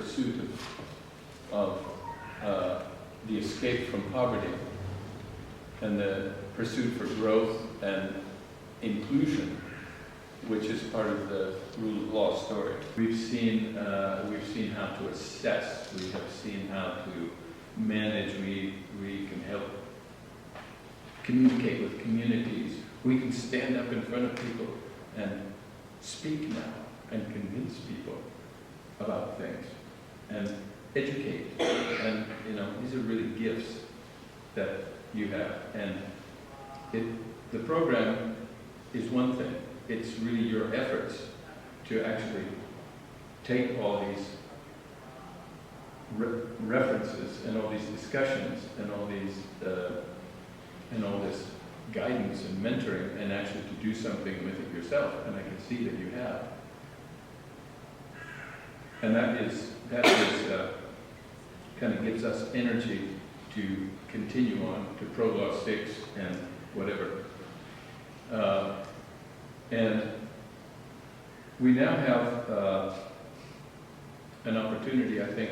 pursuit of the escape from poverty and the pursuit for growth and inclusion, which is part of the rule of law story. We've seen how to assess, we have seen how to manage, we can help communicate with communities. We can stand up in front of people and speak now and convince people about things and educate. And these are really gifts that you have. And the program is one thing. It's really your efforts to actually take all these references and all these discussions and all this guidance and mentoring, and actually to do something with it yourself. And I can see that you have. And that kind of gives us energy to continue on to PROLAW 6 and whatever. And we now have an opportunity, I think,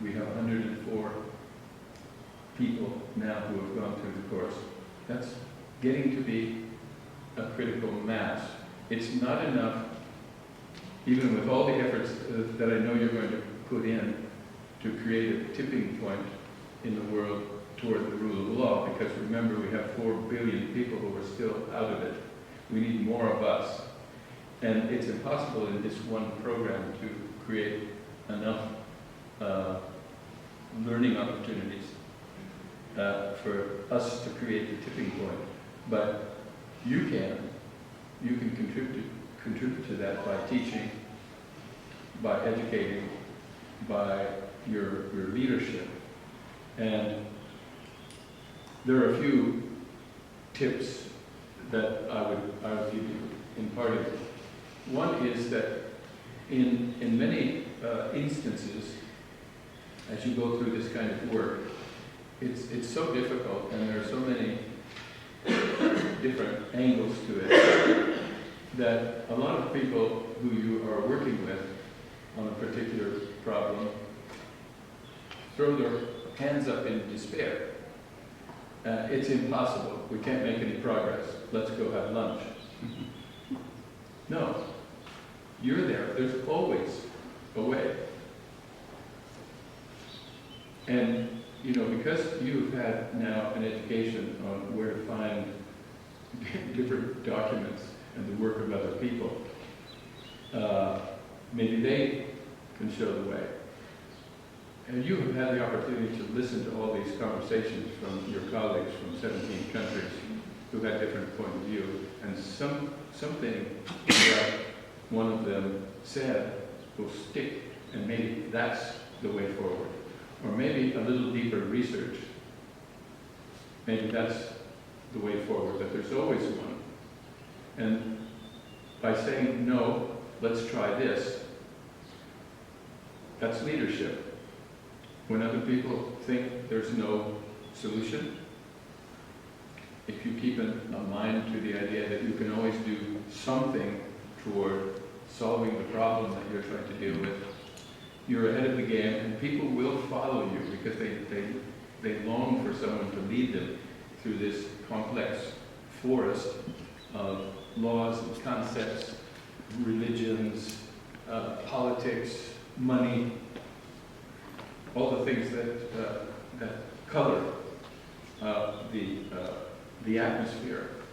we have 104 people now who have gone through the course. That's getting to be a critical mass. It's not enough, even with all the efforts that I know you're going to put in, to create a tipping point in the world toward the rule of law, because remember, we have 4 billion people who are still out of it. We need more of us. And it's impossible in this one program to create enough learning opportunities for us to create the tipping point. But you can contribute to that by teaching, by educating, by your leadership. And there are a few tips that I would give you in part of it. One is that in many instances, as you go through this kind of work, it's so difficult, and there are so many different angles to it, that a lot of people who you are working with on a particular problem throw their hands up in despair. It's impossible. We can't make any progress. Let's go have lunch. No. You're there. There's always a way. And, because you've had now an education on where to find different documents and the work of other people, maybe they can show the way. And you have had the opportunity to listen to all these conversations from your colleagues from 17 countries who had different point of view, and something that one of them said will stick, and maybe that's the way forward. Or maybe a little deeper research, maybe that's the way forward, that there's always one. And by saying, no, let's try this, that's leadership. When other people think there's no solution, if you keep in mind to the idea that you can always do something toward solving the problem that you're trying to deal with, you're ahead of the game, and people will follow you because they long for someone to lead them through this complex forest of laws and concepts, religions, politics, money, all the things that color the atmosphere